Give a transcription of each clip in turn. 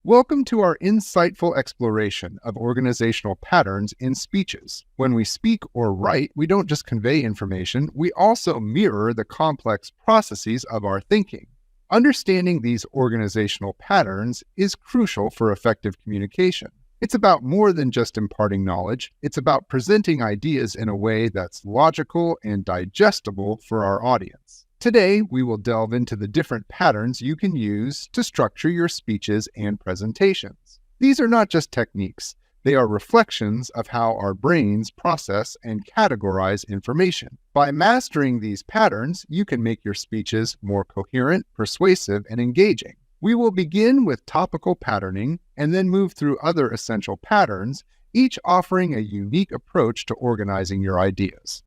Welcome to our insightful exploration of organizational patterns in speeches. When we speak or write, we don't just convey information, we also mirror the complex processes of our thinking. Understanding these organizational patterns is crucial for effective communication. It's about more than just imparting knowledge, it's about presenting ideas in a way that's logical and digestible for our audience. Today, we will delve into the different patterns you can use to structure your speeches and presentations. These are not just techniques, they are reflections of how our brains process and categorize information. By mastering these patterns, you can make your speeches more coherent, persuasive, and engaging. We will begin with topical patterning and then move through other essential patterns, each offering a unique approach to organizing your ideas.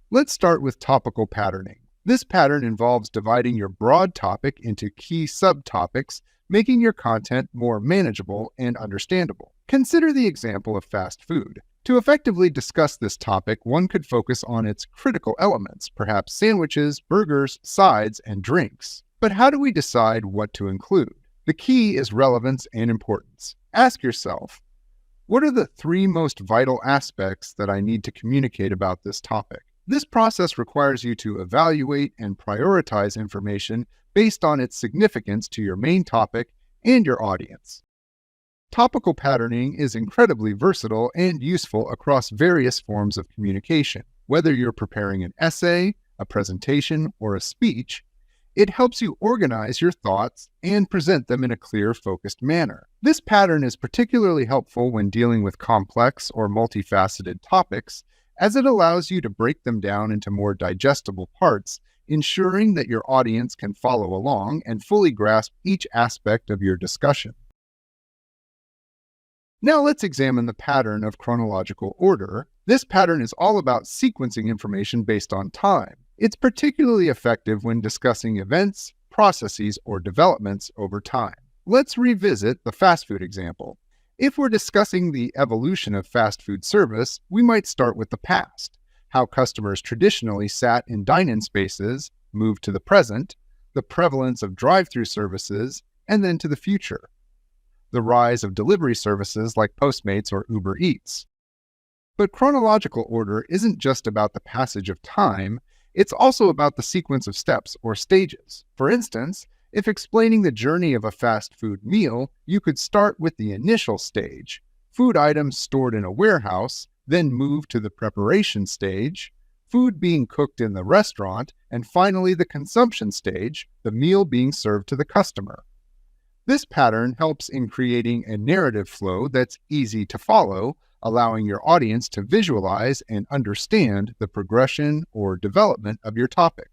Let's start with topical patterning. This pattern involves dividing your broad topic into key subtopics, making your content more manageable and understandable. Consider the example of fast food. To effectively discuss this topic, one could focus on its critical elements, perhaps sandwiches, burgers, sides, and drinks. But how do we decide what to include? The key is relevance and importance. Ask yourself, what are the three most vital aspects that I need to communicate about this topic? This process requires you to evaluate and prioritize information based on its significance to your main topic and your audience. Topical patterning is incredibly versatile and useful across various forms of communication. Whether you're preparing an essay, a presentation, or a speech, it helps you organize your thoughts and present them in a clear, focused manner. This pattern is particularly helpful when dealing with complex or multifaceted topics, as it allows you to break them down into more digestible parts, ensuring that your audience can follow along and fully grasp each aspect of your discussion. Now let's examine the pattern of chronological order. This pattern is all about sequencing information based on time. It's particularly effective when discussing events, processes, or developments over time. Let's revisit the fast food example. If we're discussing the evolution of fast food service, we might start with the past, how customers traditionally sat in dine-in spaces, moved to the present, the prevalence of drive-through services, and then to the future, the rise of delivery services like Postmates or Uber Eats. But chronological order isn't just about the passage of time, it's also about the sequence of steps or stages. For instance, if explaining the journey of a fast food meal, you could start with the initial stage, food items stored in a warehouse, then move to the preparation stage, food being cooked in the restaurant, and finally the consumption stage, the meal being served to the customer. This pattern helps in creating a narrative flow that's easy to follow, allowing your audience to visualize and understand the progression or development of your topic.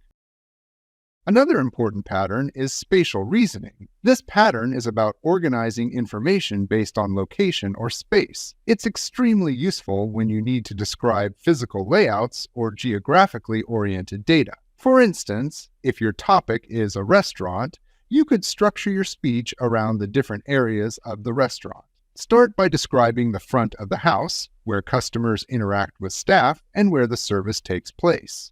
Another important pattern is spatial reasoning. This pattern is about organizing information based on location or space. It's extremely useful when you need to describe physical layouts or geographically oriented data. For instance, if your topic is a restaurant, you could structure your speech around the different areas of the restaurant. Start by describing the front of the house, where customers interact with staff and where the service takes place.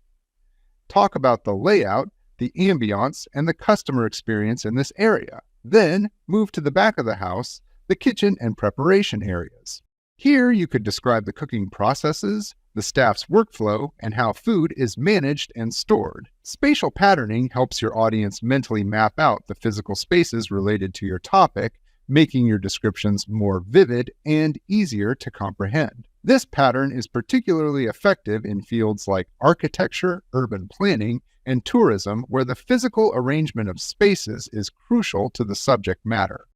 Talk about the layout, the ambiance, and the customer experience in this area. Then move to the back of the house, the kitchen and preparation areas. Here you could describe the cooking processes, the staff's workflow, and how food is managed and stored. Spatial patterning helps your audience mentally map out the physical spaces related to your topic, making your descriptions more vivid and easier to comprehend. This pattern is particularly effective in fields like architecture, urban planning, and tourism, where the physical arrangement of spaces is crucial to the subject matter.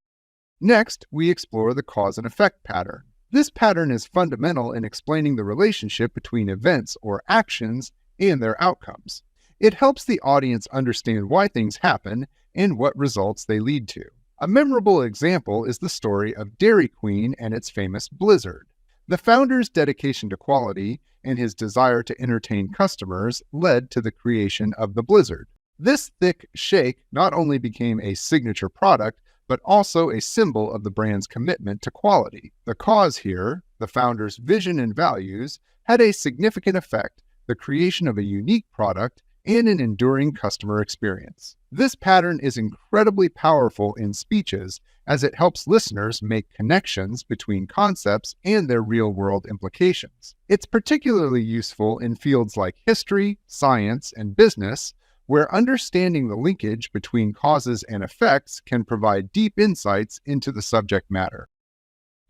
Next, we explore the cause and effect pattern. This pattern is fundamental in explaining the relationship between events or actions and their outcomes. It helps the audience understand why things happen and what results they lead to. A memorable example is the story of Dairy Queen and its famous Blizzard. The founder's dedication to quality and his desire to entertain customers led to the creation of the Blizzard. This thick shake not only became a signature product, but also a symbol of the brand's commitment to quality. The cause here, the founder's vision and values, had a significant effect, the creation of a unique product and an enduring customer experience. This pattern is incredibly powerful in speeches as it helps listeners make connections between concepts and their real-world implications. It's particularly useful in fields like history, science, and business, where understanding the linkage between causes and effects can provide deep insights into the subject matter.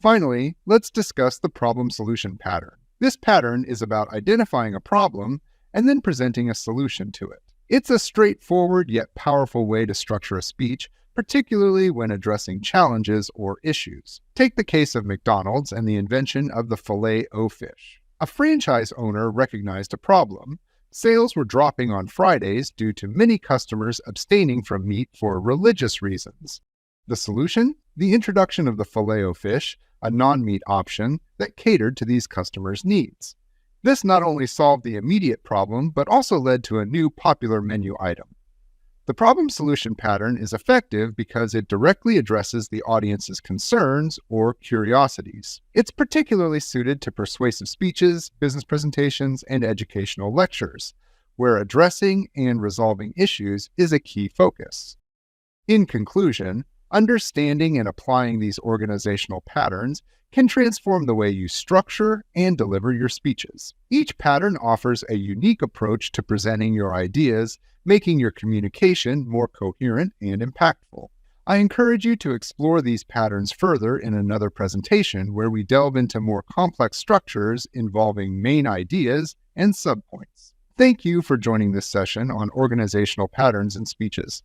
Finally, let's discuss the problem-solution pattern. This pattern is about identifying a problem and then presenting a solution to it. It's a straightforward yet powerful way to structure a speech, particularly when addressing challenges or issues. Take the case of McDonald's and the invention of the Filet-O-Fish. A franchise owner recognized a problem. Sales were dropping on Fridays due to many customers abstaining from meat for religious reasons. The solution? The introduction of the Filet-O-Fish, a non-meat option that catered to these customers' needs. This not only solved the immediate problem, but also led to a new popular menu item. The problem-solution pattern is effective because it directly addresses the audience's concerns or curiosities. It's particularly suited to persuasive speeches, business presentations, and educational lectures, where addressing and resolving issues is a key focus. In conclusion, understanding and applying these organizational patterns can transform the way you structure and deliver your speeches. Each pattern offers a unique approach to presenting your ideas, making your communication more coherent and impactful. I encourage you to explore these patterns further in another presentation where we delve into more complex structures involving main ideas and subpoints. Thank you for joining this session on organizational patterns in speeches.